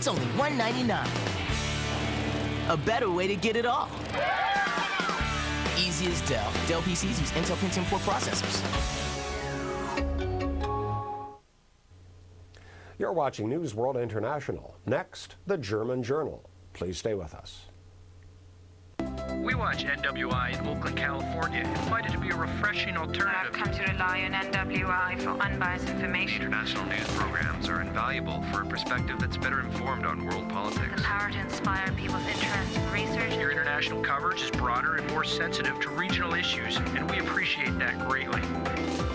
It's only $199. A better way to get it all. Easy as Dell. Dell PCs use Intel Pentium 4 processors. You're watching Newsworld International. Next, the German Journal. Please stay with us. We watch NWI in Oakland, California, and find it to be a refreshing alternative. I've come to rely on NWI for unbiased information. International news programs are invaluable for a perspective that's better informed on world politics. The power to inspire people's interest in research. Your international coverage is broader and more sensitive to regional issues, and we appreciate that greatly.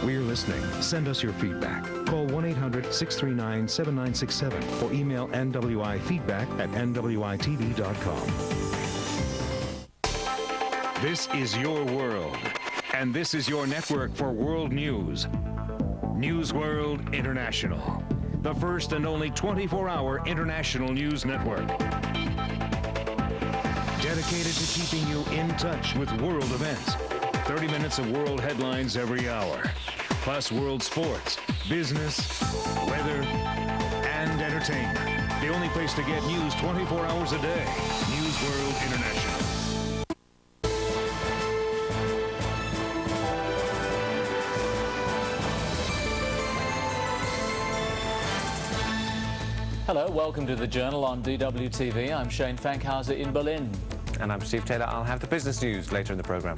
We're listening. Send us your feedback. Call 1-800-639-7967 or email nwifeedback@nwitv.com. This is your world, and this is your network for world news. Newsworld International, the first and only 24-hour international news network. Dedicated to keeping you in touch with world events. 30 minutes of world headlines every hour, plus world sports, business, weather, and entertainment. The only place to get news 24 hours a day. Newsworld International. Hello, welcome to the Journal on DWTV. I'm Shane Fankhauser in Berlin. And I'm Steve Taylor. I'll have the business news later in the program.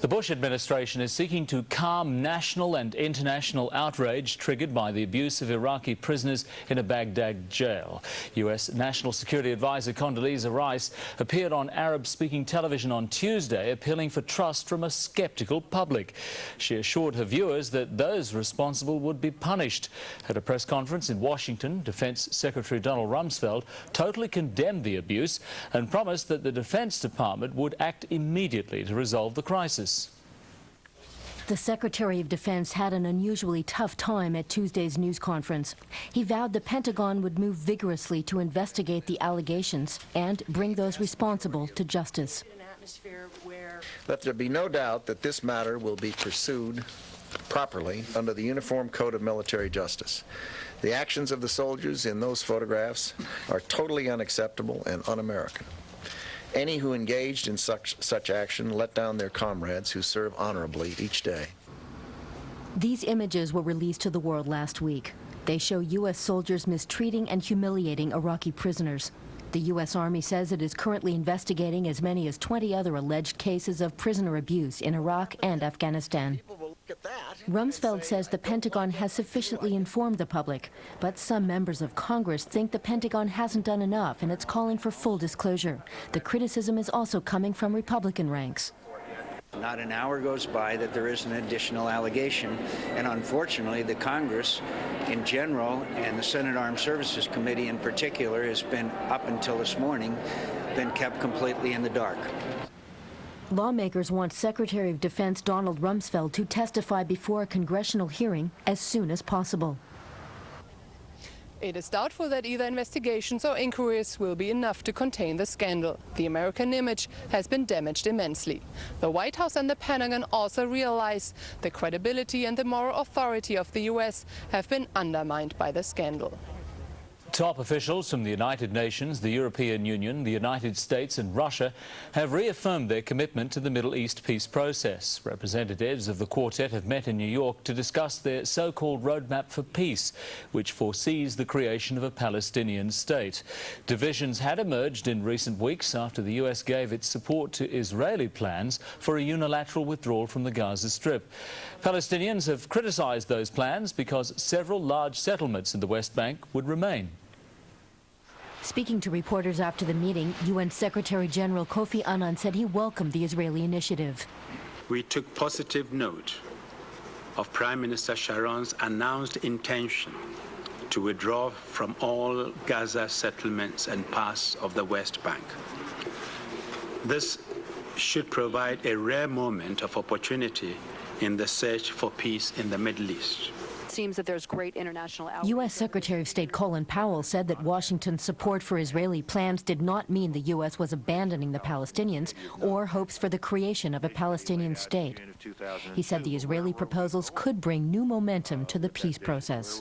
The Bush administration is seeking to calm national and international outrage triggered by the abuse of Iraqi prisoners in a Baghdad jail. U.S. National Security Advisor Condoleezza Rice appeared on Arab-speaking television on Tuesday, appealing for trust from a skeptical public. She assured her viewers that those responsible would be punished. At a press conference in Washington, Defense Secretary Donald Rumsfeld totally condemned the abuse and promised that the Defense Department would act immediately to resolve the crisis. The Secretary of Defense had an unusually tough time at Tuesday's news conference. He vowed the Pentagon would move vigorously to investigate the allegations and bring those responsible to justice. Let there be no doubt that this matter will be pursued properly under the Uniform Code of Military Justice. The actions of the soldiers in those photographs are totally unacceptable and un-American. Any who engaged in such action let down their comrades who serve honorably each day. These images were released to the world last week. They show U.S. soldiers mistreating and humiliating Iraqi prisoners. The U.S. Army says it is currently investigating as many as 20 other alleged cases of prisoner abuse in Iraq and Afghanistan. Rumsfeld says the Pentagon has sufficiently informed the public, but some members of Congress think the Pentagon hasn't done enough, and it's calling for full disclosure. The criticism is also coming from Republican ranks. Not an hour goes by that there is an additional allegation, and unfortunately the Congress in general and the Senate Armed Services Committee in particular has been, up until this morning, been kept completely in the dark. Lawmakers want Secretary of Defense Donald Rumsfeld to testify before a congressional hearing as soon as possible. It is doubtful that either investigations or inquiries will be enough to contain the scandal. The American image has been damaged immensely. The White House and the Pentagon also realize the credibility and the moral authority of the U.S. have been undermined by the scandal. Top officials from the United Nations, the European Union, the United States and Russia have reaffirmed their commitment to the Middle East peace process. Representatives of the quartet have met in New York to discuss their so-called roadmap for peace, which foresees the creation of a Palestinian state. Divisions had emerged in recent weeks after the U.S. gave its support to Israeli plans for a unilateral withdrawal from the Gaza Strip. Palestinians have criticized those plans because several large settlements in the West Bank would remain. Speaking to reporters after the meeting, UN Secretary General Kofi Annan said he welcomed the Israeli initiative. We took positive note of Prime Minister Sharon's announced intention to withdraw from all Gaza settlements and parts of the West Bank. This should provide a rare moment of opportunity in the search for peace in the Middle East. Seems that there's great international outreach. U.S. Secretary of State Colin Powell said that Washington's support for Israeli plans did not mean the U.S. was abandoning the Palestinians or hopes for the creation of a Palestinian state. He said the Israeli proposals could bring new momentum to the peace process.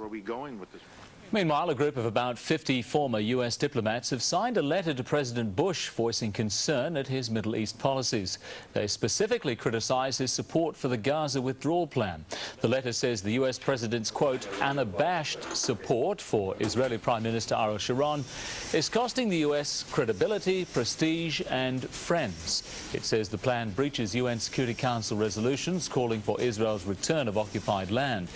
Meanwhile, a group of about 50 former U.S. diplomats have signed a letter to President Bush voicing concern at his Middle East policies. They specifically criticize his support for the Gaza withdrawal plan. The letter says the U.S. president's, quote, unabashed support for Israeli Prime Minister Ariel Sharon is costing the U.S. credibility, prestige and friends. It says the plan breaches UN Security Council resolutions calling for Israel's return of occupied land.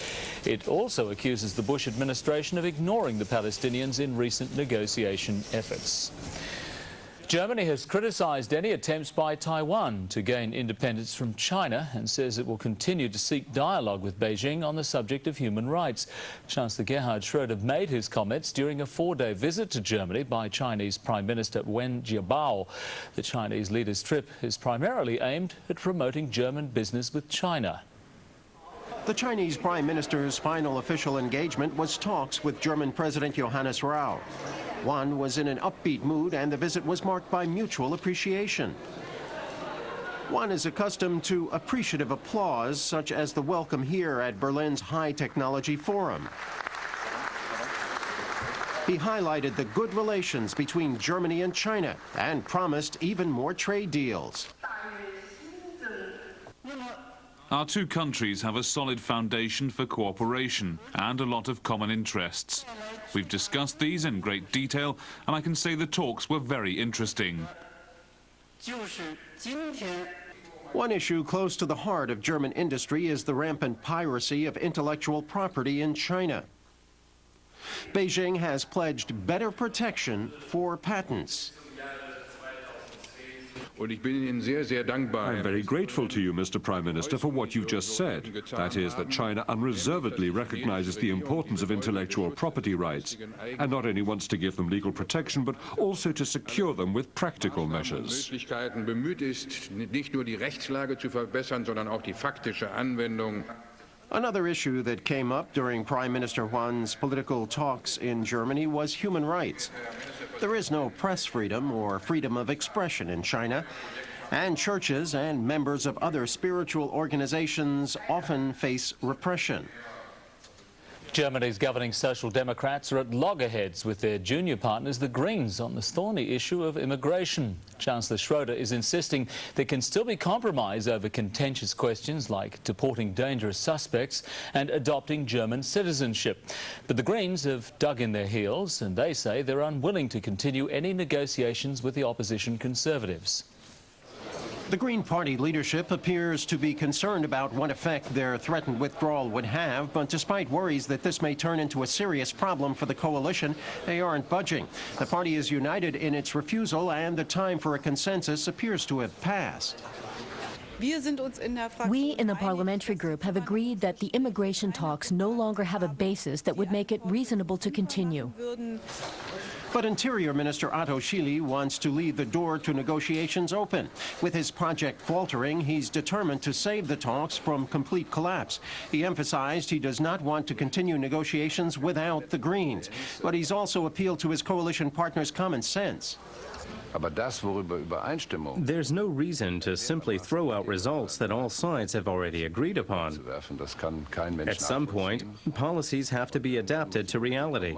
It also accuses the Bush administration of ignoring the Palestinians in recent negotiation efforts. Germany has criticized any attempts by Taiwan to gain independence from China and says it will continue to seek dialogue with Beijing on the subject of human rights. Chancellor Gerhard Schröder made his comments during a 4-day visit to Germany by Chinese Prime Minister Wen Jiabao. The Chinese leader's trip is primarily aimed at promoting German business with China. The Chinese Prime Minister's final official engagement was talks with German President Johannes Rau. One was in an upbeat mood, and the visit was marked by mutual appreciation. One is accustomed to appreciative applause, such as the welcome here at Berlin's High Technology Forum. He highlighted the good relations between Germany and China and promised even more trade deals. Our two countries have a solid foundation for cooperation and a lot of common interests. We've discussed these in great detail, and I can say the talks were very interesting. One issue close to the heart of German industry is the rampant piracy of intellectual property in China. Beijing has pledged better protection for patents. I'm very grateful to you, Mr. Prime Minister, for what you've just said. That is, that China unreservedly recognizes the importance of intellectual property rights, and not only wants to give them legal protection, but also to secure them with practical measures. Another issue that came up during Prime Minister Wan's political talks in Germany was human rights. There is no press freedom or freedom of expression in China, and churches and members of other spiritual organizations often face repression. Germany's governing Social Democrats are at loggerheads with their junior partners, the Greens, on the thorny issue of immigration. Chancellor Schröder is insisting there can still be compromise over contentious questions like deporting dangerous suspects and adopting German citizenship. But the Greens have dug in their heels, and they say they're unwilling to continue any negotiations with the opposition Conservatives. The Green Party leadership appears to be concerned about what effect their threatened withdrawal would have, but despite worries that this may turn into a serious problem for the coalition, they aren't budging. The party is united in its refusal, and the time for a consensus appears to have passed. We in the parliamentary group have agreed that the immigration talks no longer have a basis that would make it reasonable to continue. But Interior Minister Otto Schily wants to leave the door to negotiations open. With his project faltering, he's determined to save the talks from complete collapse. He emphasized he does not want to continue negotiations without the Greens, but he's also appealed to his coalition partners' common sense. There's no reason to simply throw out results that all sides have already agreed upon. At some point, policies have to be adapted to reality.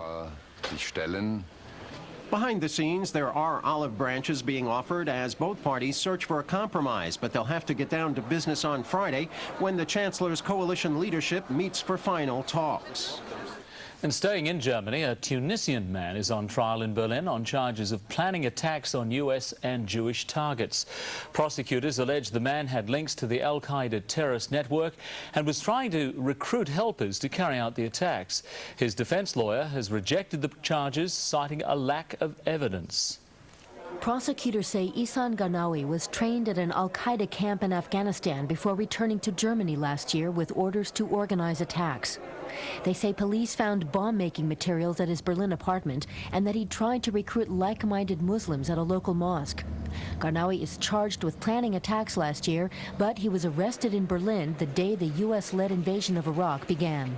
Behind the scenes, there are olive branches being offered as both parties search for a compromise, but they'll have to get down to business on Friday when the Chancellor's coalition leadership meets for final talks. And staying in Germany, a Tunisian man is on trial in Berlin on charges of planning attacks on U.S. and Jewish targets. Prosecutors allege the man had links to the al-Qaeda terrorist network and was trying to recruit helpers to carry out the attacks. His defense lawyer has rejected the charges, citing a lack of evidence. Prosecutors say Ihsan Ganawi was trained at an al-Qaeda camp in Afghanistan before returning to Germany last year with orders to organize attacks. They say police found bomb-making materials at his Berlin apartment and that he tried to recruit like-minded Muslims at a local mosque. Ganawi is charged with planning attacks last year, but he was arrested in Berlin the day the U.S.-led invasion of Iraq began.